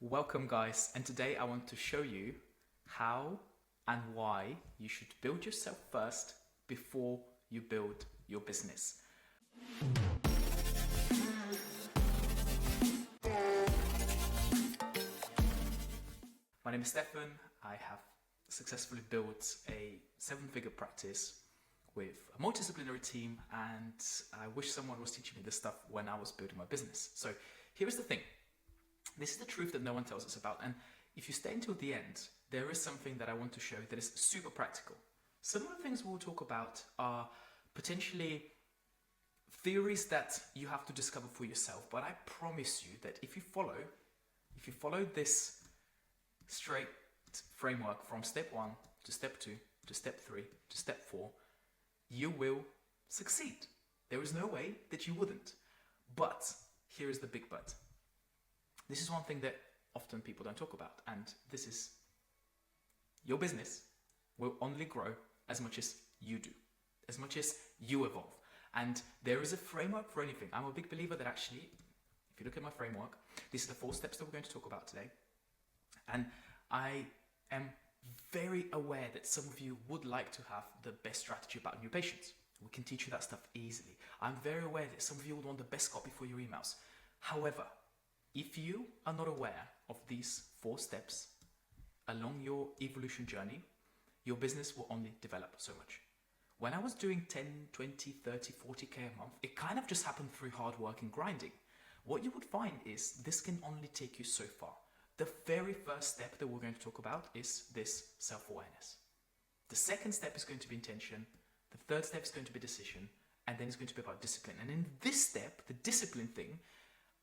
Welcome, guys, and today I want to show you how and why you should build yourself first before you build your business. My name is Stefan. I have successfully built a 7-figure practice with a multidisciplinary team, and I wish someone was teaching me this stuff when I was building my business. So here is the thing. This is the truth that no one tells us about, and if you stay until the end, there is something that I want to show that is super practical. Some of the things we'll talk about are potentially theories that you have to discover for yourself, but I promise you that if you follow this straight framework from step 1 to step 2 to step 3 to step 4, you will succeed. There is no way that you wouldn't. But here is the big but. This is one thing that often people don't talk about, and this is your business will only grow as much as you do, as much as you evolve. And there is a framework for anything. I'm a big believer that actually, if you look at my framework, these are the 4 steps that we're going to talk about today. And I am very aware that some of you would like to have the best strategy about new patients. We can teach you that stuff easily. I'm very aware that some of you would want the best copy for your emails. However, if you are not aware of these 4 steps along your evolution journey, your business will only develop so much. When I was doing 10, 20, 30, 40K a month, it kind of just happened through hard work and grinding. What you would find is this can only take you so far. The very first step that we're going to talk about is this self-awareness. The second step is going to be intention. The third step is going to be decision. And then it's going to be about discipline. And in this step, the discipline thing,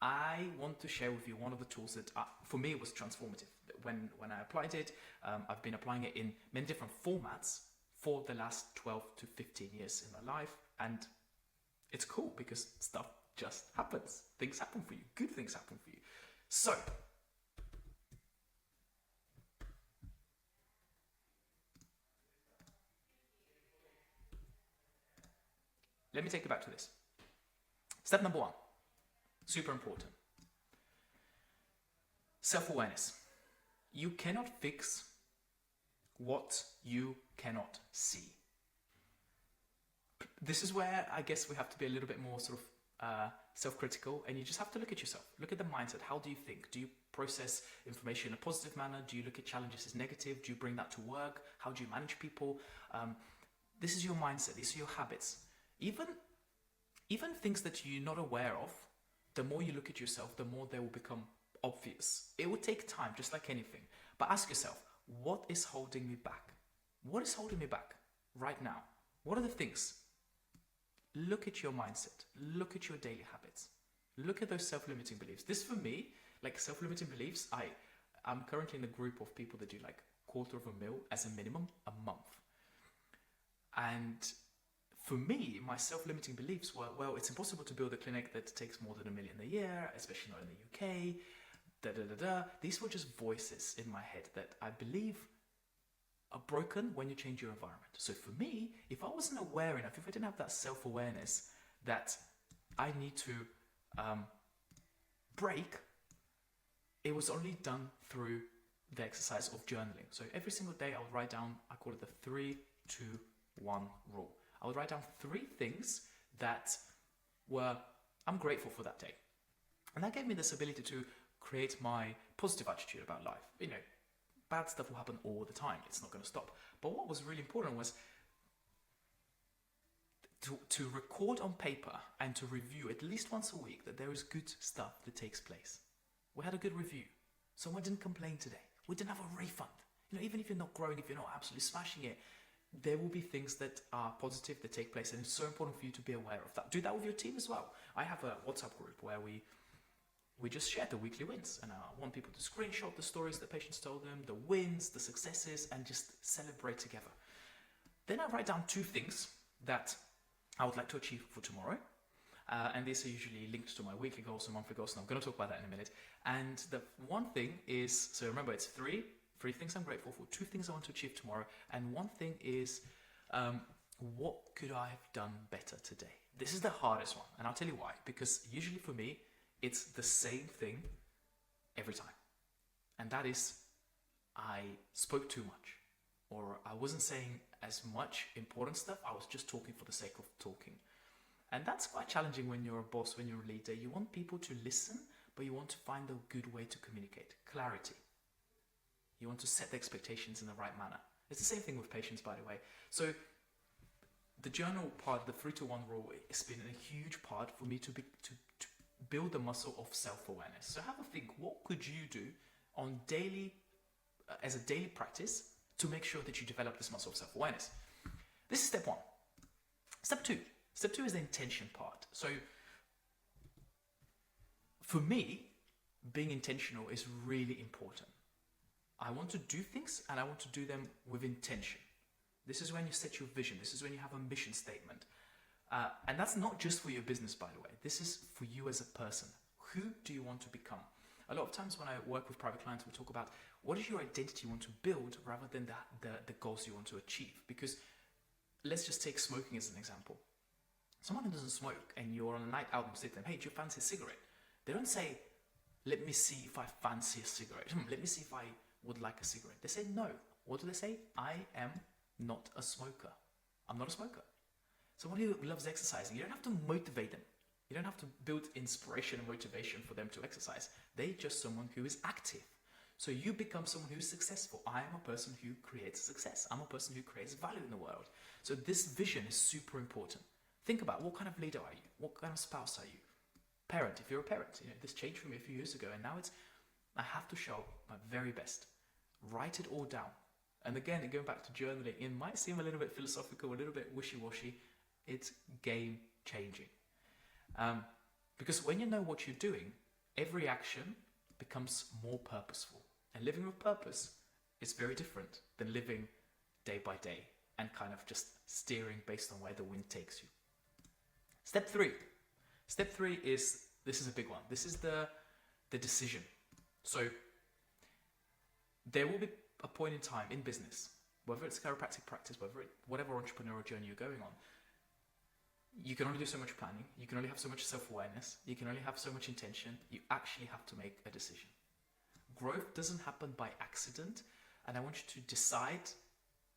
I want to share with you one of the tools that, for me, was transformative. When I applied it, I've been applying it in many different formats for the last 12 to 15 years in my life. And it's cool because stuff just happens. Things happen for you. Good things happen for you. So, let me take you back to this. Step number 1. Super important. Self-awareness. You cannot fix what you cannot see. This is where I guess we have to be a little bit more sort of self-critical, and you just have to look at yourself. Look at the mindset. How do you think? Do you process information in a positive manner? Do you look at challenges as negative? Do you bring that to work? How do you manage people? This is your mindset. These are your habits. Even things that you're not aware of, the more you look at yourself, the more they will become obvious. It will take time, just like anything. But ask yourself, what is holding me back? What is holding me back right now? What are the things? Look at your mindset. Look at your daily habits. Look at those self-limiting beliefs. This, for me, like self-limiting beliefs, I'm currently in a group of people that do like $250,000 as a minimum a month. And for me, my self-limiting beliefs were, well, it's impossible to build a clinic that takes more than $1 million a year, especially not in the UK, These were just voices in my head that I believe are broken when you change your environment. So for me, if I wasn't aware enough, if I didn't have that self-awareness that I need to break, it was only done through the exercise of journaling. So every single day I would write down, I call it the 3-2-1 rule. I would write down 3 things that I'm grateful for that day. And that gave me this ability to create my positive attitude about life. You know, bad stuff will happen all the time. It's not going to stop. But what was really important was to record on paper and to review at least once a week that there is good stuff that takes place. We had a good review. Someone didn't complain today. We didn't have a refund. You know, even if you're not growing, if you're not absolutely smashing it, there will be things that are positive that take place, and it's so important for you to be aware of that. Do that with your team as well. I have a WhatsApp group where we just share the weekly wins, and I want people to screenshot the stories that patients told them, the wins, the successes, and just celebrate together. Then I write down 2 things that I would like to achieve for tomorrow, and these are usually linked to my weekly goals and monthly goals, and I'm going to talk about that in a minute. And the one thing is, so remember, it's 3 things I'm grateful for, 2 things I want to achieve tomorrow, and one thing is, what could I have done better today? This is the hardest one, and I'll tell you why. Because usually for me, it's the same thing every time. and that is I spoke too much, or I wasn't saying as much important stuff. I was just talking for the sake of talking. And that's quite challenging when you're a boss, when you're a leader. You want people to listen, but you want to find a good way to communicate. Clarity. You want to set the expectations in the right manner. It's the same thing with patients, by the way. So the journal part, the 3-to-1 rule, has been a huge part for me to build the muscle of self-awareness. So have a think, what could you do on as a daily practice to make sure that you develop this muscle of self-awareness? This is step 1. Step 2. Step 2 is the intention part. So for me, being intentional is really important. I want to do things and I want to do them with intention. This is when you set your vision. This is when you have a mission statement. And that's not just for your business, by the way. This is for you as a person. Who do you want to become? A lot of times when I work with private clients, we talk about what is your identity you want to build rather than the goals you want to achieve. Because let's just take smoking as an example. Someone who doesn't smoke and you're on a night out and say to them, hey, do you fancy a cigarette? They don't say, let me see if I fancy a cigarette. Let me see if I would like a cigarette. They say no. What do they say? I am not a smoker. I'm not a smoker. Someone who loves exercising, you don't have to motivate them. You don't have to build inspiration and motivation for them to exercise. They're just someone who is active. So you become someone who's successful. I am a person who creates success. I'm a person who creates value in the world. So this vision is super important. Think about, what kind of leader are you? What kind of spouse are you? Parent, if you're a parent. This changed for me a few years ago, and now I have to show my very best. Write it all down. And again, going back to journaling, it might seem a little bit philosophical, a little bit wishy-washy. It's game changing. Because when you know what you're doing, every action becomes more purposeful. And living with purpose is very different than living day by day and kind of just steering based on where the wind takes you. Step 3. Step 3 is, this is a big one. This is the decision. So there will be a point in time in business, whether it's chiropractic practice, whatever entrepreneurial journey you're going on, you can only do so much planning. You can only have so much self-awareness. You can only have so much intention. You actually have to make a decision. Growth doesn't happen by accident. And I want you to decide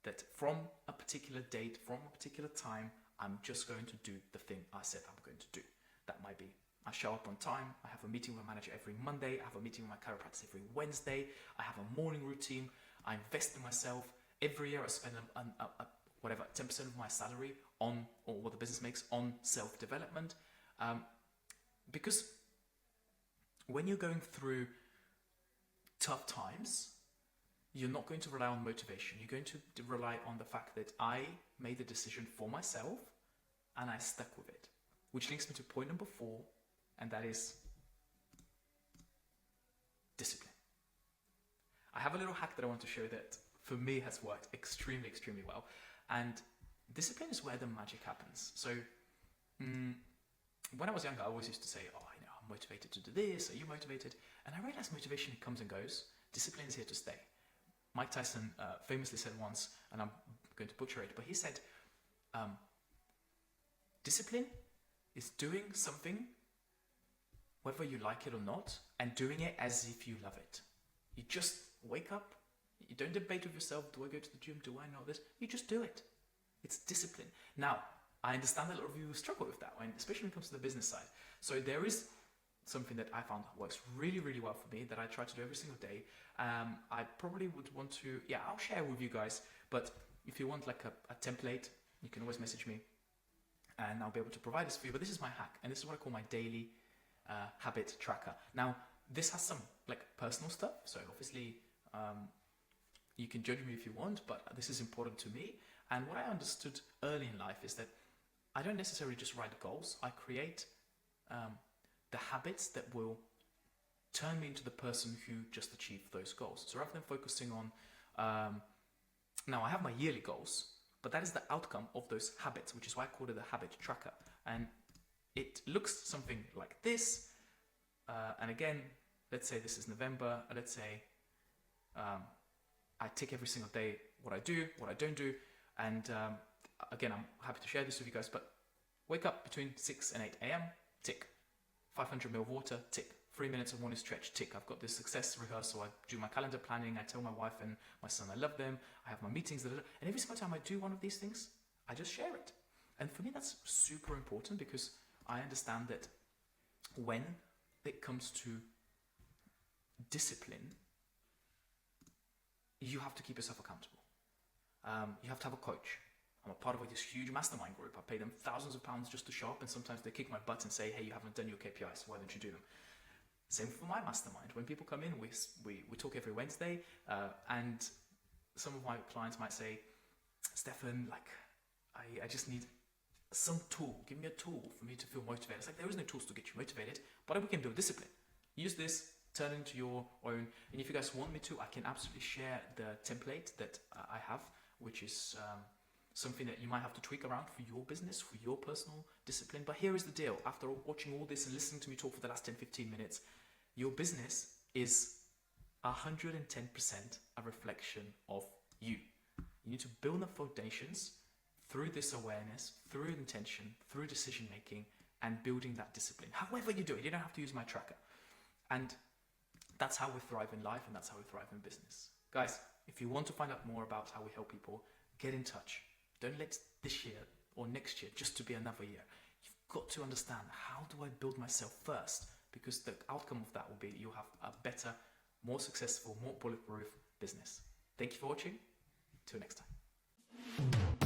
that from a particular date, from a particular time, I'm just going to do the thing I said I'm going to do. That might be, I show up on time. I have a meeting with my manager every Monday. I have a meeting with my chiropractor every Wednesday. I have a morning routine. I invest in myself. Every year I spend 10% of my salary on, or what the business makes, on self-development. Because when you're going through tough times, you're not going to rely on motivation. You're going to rely on the fact that I made the decision for myself and I stuck with it. Which links me to point number 4, and that is discipline. I have a little hack that I want to show that for me has worked extremely, extremely well. And discipline is where the magic happens. So when I was younger, I always used to say, I'm motivated to do this. Are you motivated? And I realized motivation comes and goes. Discipline is here to stay. Mike Tyson famously said once, and I'm going to butcher it, but he said, discipline is doing something, whether you like it or not, and doing it as if you love it. You just wake up, you don't debate with yourself, do I go to the gym, do I know this? You just do it. It's discipline. Now, I understand that a lot of you struggle with that, especially when it comes to the business side. So there is something that I found works really, really well for me that I try to do every single day. I probably would want to, I'll share with you guys, but if you want like a template, you can always message me and I'll be able to provide this for you. But this is my hack, and this is what I call my daily habit tracker. Now, this has some like personal stuff, so obviously you can judge me if you want, but this is important to me. And what I understood early in life is that I don't necessarily just write goals. I create the habits that will turn me into the person who just achieved those goals. So rather than focusing on, now I have my yearly goals, but that is the outcome of those habits, which is why I call it the habit tracker. And it looks something like this. And again, let's say this is November. Let's say I tick every single day what I do, what I don't do. And again, I'm happy to share this with you guys, but wake up between 6 and 8 a.m., tick. 500 ml of water, tick. 3 minutes of morning stretch, tick. I've got this success rehearsal. I do my calendar planning. I tell my wife and my son I love them. I have my meetings. And every single time I do one of these things, I just share it. And for me, that's super important because I understand that when it comes to discipline, you have to keep yourself accountable. You have to have a coach. I'm a part of this huge mastermind group. I pay them thousands of pounds just to show up, and sometimes they kick my butt and say, hey, you haven't done your KPIs, why don't you do them? Same for my mastermind. When people come in, we talk every Wednesday, and some of my clients might say, Stefan, like, I just need some tool. Give me a tool for me to feel motivated. It's like, there is no tools to get you motivated, but we can build discipline. Use this, turn it into your own. And if you guys want me to, I can absolutely share the template that I have, which is something that you might have to tweak around for your business, for your personal discipline. But here is the deal. After watching all this and listening to me talk for the last 10-15 minutes, your business is 110% a reflection of you. You need to build the foundations through this awareness, through intention, through decision making, and building that discipline. However you do it, you don't have to use my tracker. And that's how we thrive in life, and that's how we thrive in business. Guys, if you want to find out more about how we help people, get in touch. Don't let this year or next year just to be another year. You've got to understand, how do I build myself first? Because the outcome of that will be you'll have a better, more successful, more bulletproof business. Thank you for watching. Till next time.